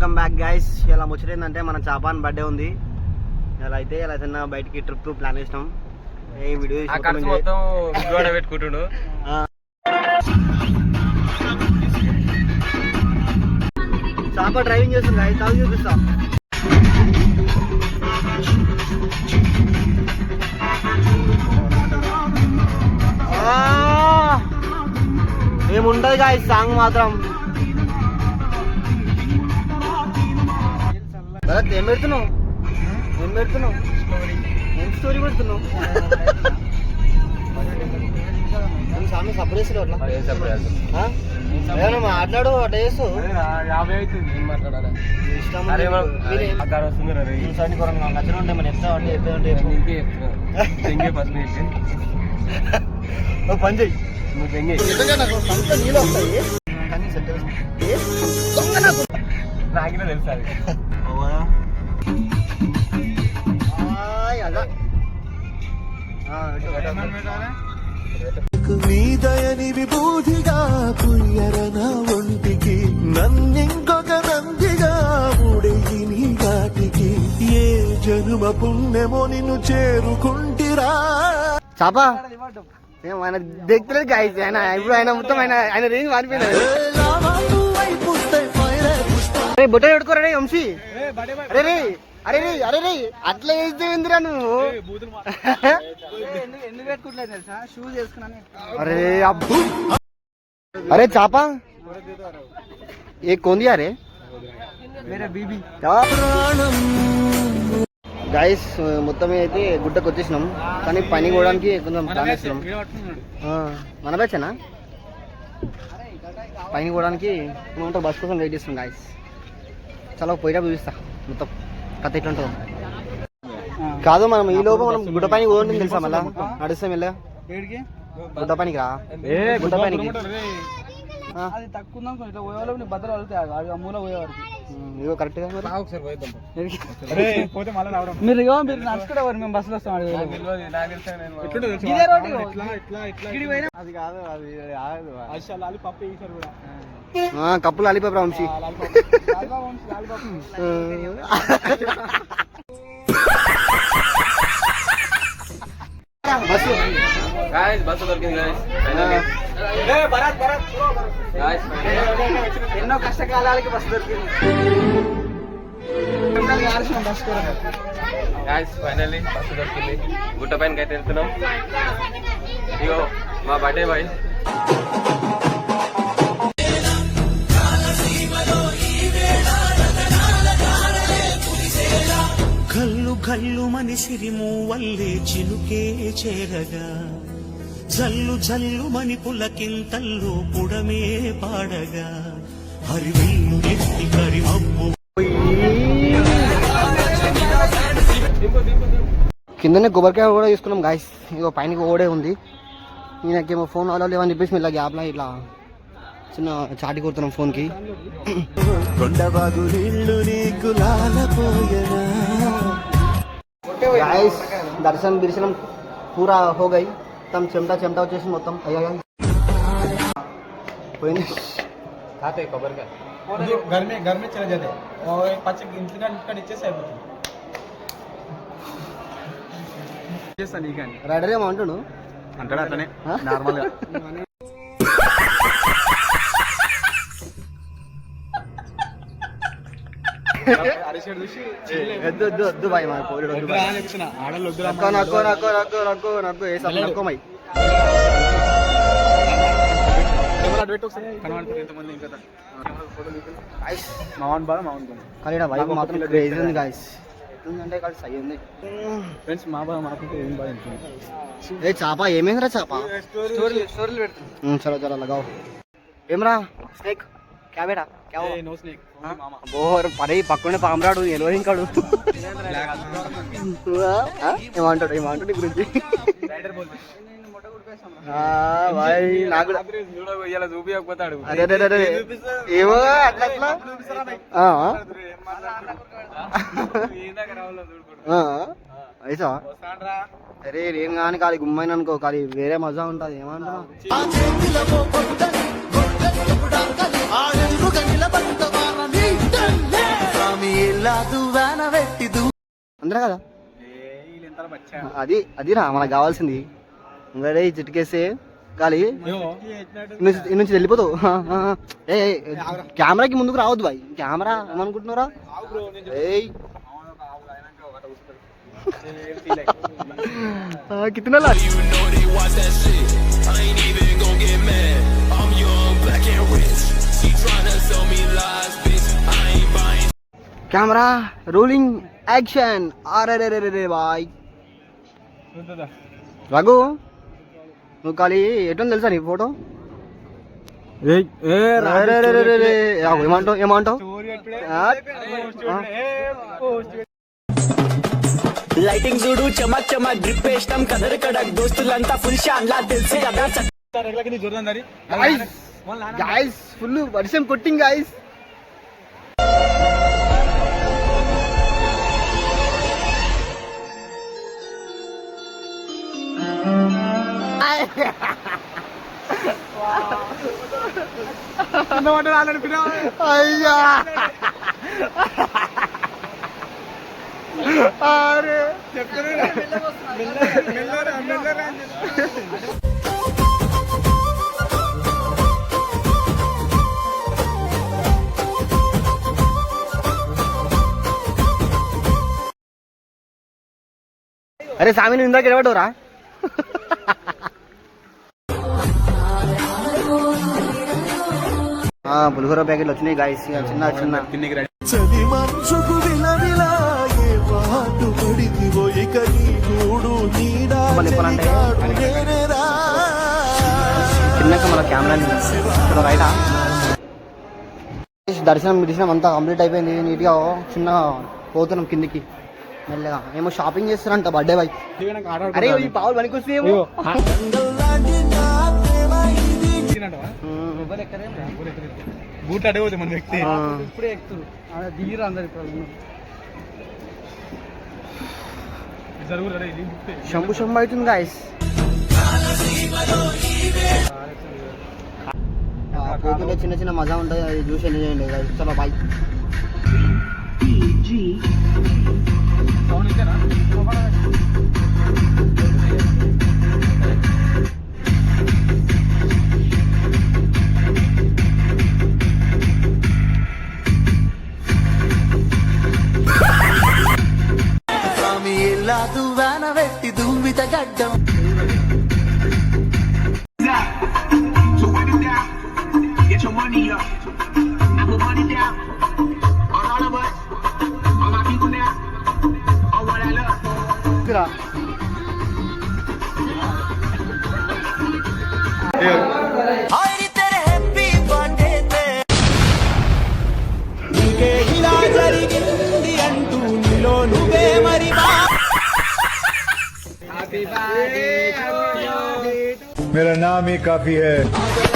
Welcome back guys. ఇలా ముచ్చటేందంటే మన చాపాన్ birthday ఉంది. ఇలా అయితే బయటికి ట్రిప్ ప్లాన్ చేసినాం. ఏ వీడియో పెట్టుకుంటుడు. చాప డ్రైవింగ్ చేస్తుంది గైస్, తాగు చూపిస్తా. ఏముంటది గాయస్ సాంగ్ మాత్రం. ఏం పెడుతున్నావు ఏం స్టోరీ పెడుతున్నావు? సామి సపరేట్ అట్లా మాట్లాడు. అట్లా చేస్తూ 50 అవుతుంది. ఏం మాట్లాడాలి? నచ్చిన ఉంటాయి మన ఎట్లా పని చెయ్యి. నీళ్ళు వస్తాయి నాకినా తెలుసా? నీదయని విభూతిగా పుయ్యరన ఒంటికి నన్నింకొక నందిగా ముడెయ్యి నీ ఘాటికి ఏ జనుమ పుణ్యమో నిన్ను చేరుకుంటిరా. చాపా ఆయన దిగుతలేదు గాయస్. ఆయన ఇప్పుడు ఆయన మొత్తం ఆయన రేంజ్ మారిపోయినాడు. బొట్ట పెట్టుకోరా వంశీ. అరే అరే అరే రే అట్లా వేస్తే ఎందురా నువ్వు? అరే అబ్బు అరే చాపా ఏ కొంది అరే గైస్. మొత్తం అయితే గుట్టకు వచ్చేసినాం, కానీ పని పోవడానికి కొంచెం ప్లాన్ చేస్తున్నాం. మన బ్యాచేనా పైన పోవడానికి బస్ కోసం వెయిట్ చేస్తున్నాం గైస్. చాలా పోయినా చూపిస్తా మొత్తం కథ ఎట్లుంటుందో. కాదు మనం ఈ లోపు మనం గుడ్డ పైన పోతుంది తెలుసా? మళ్ళా నడుస్తాం వెళ్ళా గుడ్డ పైనకి రా. గుడ్డ పైనకి ఇగో కరెక్ట్ గా మీరు నడుచుకుంటారు. మేము బస్సులో వస్తాం. అది కాదు, అది కప్పులు అలిపోయి వంశీ. బస్సు దొరికింది ఎన్నో కష్టకాలాలకి బస్సు దొరికింది. ఫైనల్లీ బస్సు దొరికింది. గుట్ట పైనకి అయితే వెళ్తున్నాం. ఇగో మా బర్త్డే బాయ్. కల్లు కల్లు మనిసిరిము వల్లే చినుకే చేరగా జల్లు జల్లు మని పులకింతల్లు పుడమే పాడగా హరివిల్లు ఎత్తి కరిమబ్బు. కిందనే కొబ్బరికాయ కూడా తీసుకున్నాం గాయస్. ఇగో పైన ఓడే ఉంది. ఈయనకేమో ఫోన్ అలా లేవని చెప్పేసి ఇలా గ్యాప్లా ఇట్లా చిన్న చాటి కొడుతున్నాం ఫోన్కి. गाइस दर्शन बिर्शन पूरा हो गई. तम चिमटा चिमटा వచ్చేసి మొత్తం అయ్యా పోయింది. खाते खबर का घर में चले जाते और पाच इंटका नीचे से అయిపోతుంది. చేస్తా నీకని రైడర్ ఏమో అంటాడు అట్లనే నార్మల్ గా. వద్దు బాయ్ మా పోలీడు వద్దు బాయ్. నక్కు ఏ సబ్ నక్కో మై కానీ వైబ్ మాత్రం క్రేజీ ఉంది గాయస్. అంటే కాదు సై ఉంది ఫ్రెండ్స్. మా బాగా మాకుంటే ఏం బాగా ఏ చాపా ఏమైందిరా చాపా? చలో చలో లగాओ. ఏమరా స్నేక్ क्या बेटा क्या हो? नो स्नेक मामा బోర్ పడే పక్కనే పామరాడు ఎలో ఇంకాడు ఏమంటాడు గురించి. నాకు చూపించకపోతాడు. ఏమో అట్లా అట్లా అయిసా. అరే నేను కానీ ఖాళీ గుమ్మైన అనుకో, ఖాళీ వేరే మజా ఉంటుంది. ఏమంటున్నా నిలబడతావా అందరా కదా అది అదిరా మనకు కావాల్సింది ఇంకడే చిటికేస్తే గాలి ఇన్ని నుంచి వెళ్ళిపోతావు ఏ కెమెరాకి ముందుకు రావద్దు బాయ్ కెమెరా ఏమనుకుంటున్నారా ఏయ్ कितना ला कैमरा रोलिंग एक्शन अरे रे रे रे भाई రఘు నువ్వు ఖాళీ ఎట్లా తెలుసా నీ ఫోటో ఏమంటావు ఏమంటావు లైటింగ్ చూడు చమక్ చమక్ డ్రిప్ వేస్తాం కదర్ కడక్ దోస్తులంతా ఫుల్ షాన్ లా తెలిసి కదా గాయ్స్ ఫుల్ వర్షం కొట్టింగ్ గాయ్స్ అయ్యా అరే అరే సామి నువ్వు ఇందాక ఎడబడ్డవురా పులిహోర ప్యాకెట్లు వచ్చినాయి గాయస్ చిన్న చిన్న చలి మనసుకు విలవిలాయే వాటు పడితివో ఇక నీ గూడు నీడా నేనేరా చిన్నక మన కెమెరా రైటా దర్శనం దర్శనం అంతా కంప్లీట్ అయిపోయింది నీట్గా చిన్న పోతున్నాం కిందికి మెల్లగా ఏమో షాపింగ్ చేస్తారంట బర్త్డే బాయ్ అరే ఈ పావులు పనికి వస్తే బూట్ అడగదు మన వ్యక్తి ఇప్పుడే ఎక్కుతారు దిగిరు అందరు శంభు శంభు అవుతుంది గాయస్ పోతుంటే చిన్న చిన్న మజా ఉంటుంది అది చూసి ఎంజాయ్ చేయండి guys. చలో బాయ్ వెట్టి దుమ్మిత గడ్డం ఇలా జరిగింది అంటూ నీలో నువ్వే మరి मेरा नाम ही काफी है